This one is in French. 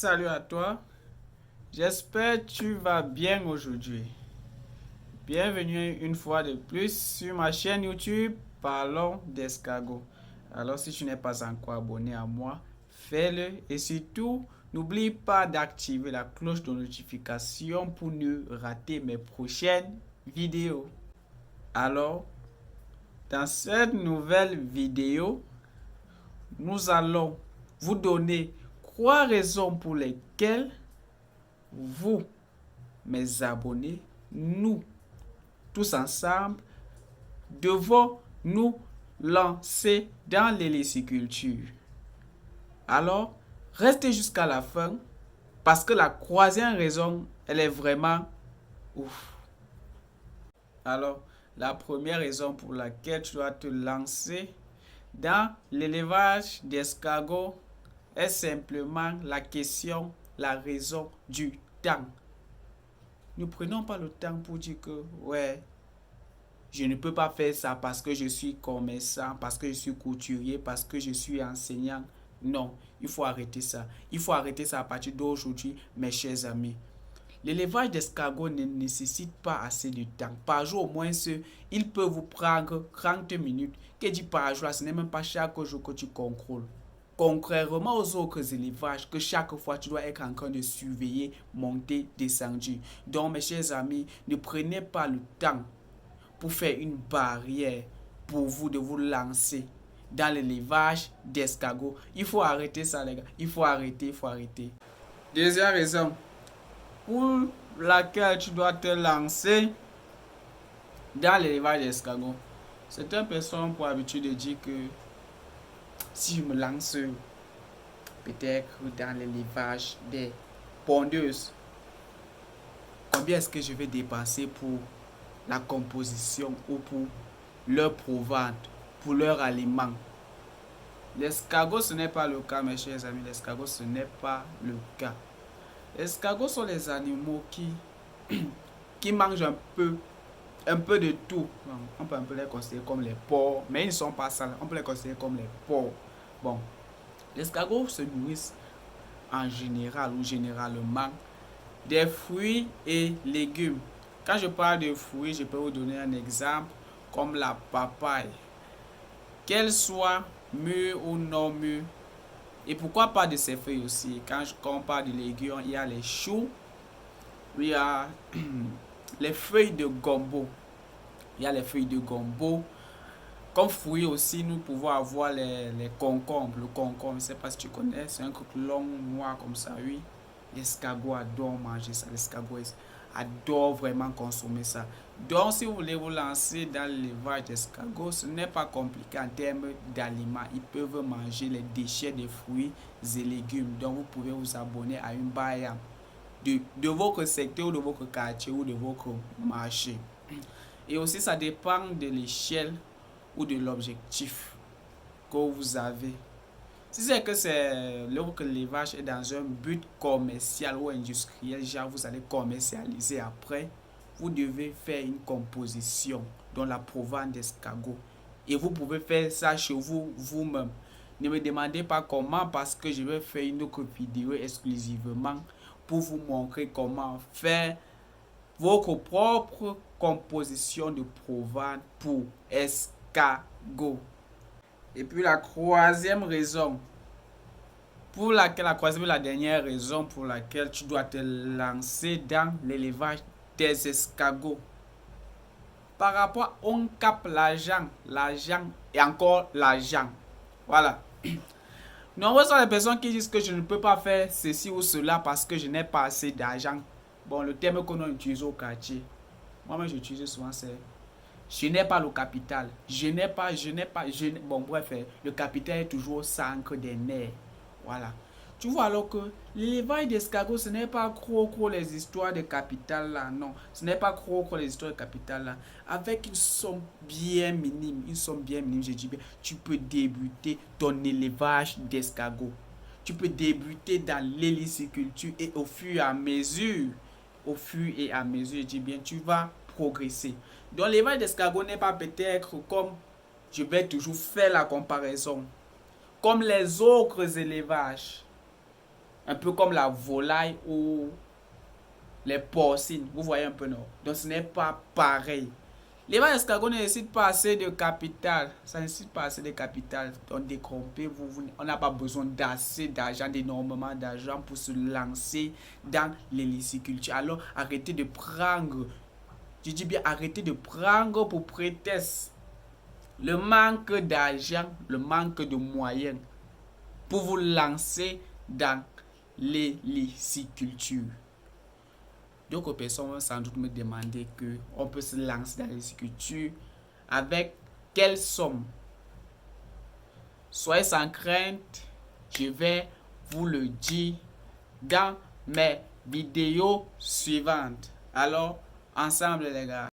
Salut à toi, j'espère que tu vas bien aujourd'hui. Bienvenue une fois de plus sur ma chaîne YouTube Parlons d'escargot. Alors si tu n'es pas encore abonné à moi, fais-le et surtout n'oublie pas d'activer la cloche de notification pour ne rater mes prochaines vidéos. Alors, dans cette nouvelle vidéo, nous allons vous donner 3 raisons pour lesquelles vous, mes abonnés, nous, tous ensemble, devons nous lancer dans l'héliciculture. Alors, restez jusqu'à la fin parce que la troisième raison, elle est vraiment ouf. Alors, la première raison pour laquelle tu dois te lancer dans l'élevage d'escargots est simplement la raison du temps. Ne prenons pas le temps pour dire que, ouais, je ne peux pas faire ça parce que je suis commerçant, parce que je suis couturier, parce que je suis enseignant. Non, il faut arrêter ça. Il faut arrêter ça à partir d'aujourd'hui, mes chers amis. L'élevage d'escargots ne nécessite pas assez de temps. Par jour, au moins, il peut vous prendre 30 minutes. Que dit par jour, ce n'est même pas chaque jour que tu contrôles. Contrairement aux autres élevages, que chaque fois tu dois être en train de surveiller, monter, descendre. Donc, mes chers amis, ne prenez pas le temps pour faire une barrière pour vous de vous lancer dans l'élevage d'escargots. Il faut arrêter ça, les gars. Il faut arrêter. Deuxième raison pour laquelle tu dois te lancer dans l'élevage d'escargots. Certaines personnes pour habitude de dire que si je me lance peut-être dans l'élevage des pondeuses, combien est-ce que je vais dépenser pour la composition ou pour leur provente, pour leur aliment? L'escargot, ce n'est pas le cas, mes chers amis. L'escargot, ce n'est pas le cas. Les escargots sont les animaux qui mangent un peu de tout. On peut un peu les considérer comme les porcs, mais ils ne sont pas ça. On peut les considérer comme les porcs. Bon, les escargots se nourrissent en général ou généralement des fruits et légumes. Quand je parle de fruits, je peux vous donner un exemple comme la papaye. Qu'elle soit mûre ou non mûre. Et pourquoi pas de ces feuilles aussi? Quand on parle de légumes, il y a les choux, il y a les feuilles de gombo. Il y a les feuilles de gombo. Comme fruits aussi, nous pouvons avoir les concombres. Le concombre, je ne sais pas si tu connais, c'est un truc long, noir comme ça, oui. L'escargot adore manger ça. L'escargot adore vraiment consommer ça. Donc, si vous voulez vous lancer dans l'élevage d'escargots, ce n'est pas compliqué en termes d'aliments. Ils peuvent manger les déchets des fruits et légumes. Donc, vous pouvez vous abonner à une baille de votre secteur, de votre quartier ou de votre marché. Et aussi, ça dépend de l'échelle ou de l'objectif que vous avez. Si c'est que l'élevage est dans un but commercial ou industriel, genre vous allez commercialiser après, vous devez faire une composition dans la provence d'escargot. Et vous pouvez faire ça chez vous, vous-même. Ne me demandez pas comment parce que je vais faire une autre vidéo exclusivement pour vous montrer comment faire votre propre composition de provence pour escargot. Et puis la troisième raison la troisième et la dernière raison pour laquelle tu dois te lancer dans l'élevage des escargots. Par rapport, on capte l'argent et encore l'argent. Voilà. Nombreuses sont les personnes qui disent que je ne peux pas faire ceci ou cela parce que je n'ai pas assez d'argent. Bon, le terme qu'on utilise au quartier, moi-même j'utilise souvent c'est je n'ai pas le capital. Bon, bref, le capital est toujours s'ancre des nerfs. Voilà. Tu vois alors que l'élevage d'escargots, ce n'est pas trop les histoires de capital là, non. Ce n'est pas trop les histoires de capital là. Avec une somme bien minime, je dis bien, tu peux débuter ton élevage d'escargots. Tu peux débuter dans l'héliciculture et au fur et à mesure, je dis bien, tu vas progresser. Donc l'élevage d'escargots n'est pas peut-être comme, je vais toujours faire la comparaison, comme les autres élevages. Un peu comme la volaille ou les porcines. Vous voyez un peu, non? Donc ce n'est pas pareil. L'élevage d'escargot ne nécessite pas assez de capital. Ça ne nécessite pas assez de capital. Donc on n'a pas besoin d'assez d'argent, d'énormément d'argent pour se lancer dans l'héliciculture. Alors arrêtez de prendre, je dis bien arrêtez de prendre pour prétexte le manque d'argent, le manque de moyens pour vous lancer dans l'héliciculture. D'autres personnes vont sans doute me demander que on peut se lancer dans l'héliciculture avec quelle somme. Soyez sans crainte, je vais vous le dire dans mes vidéos suivantes. Alors, ensemble les gars.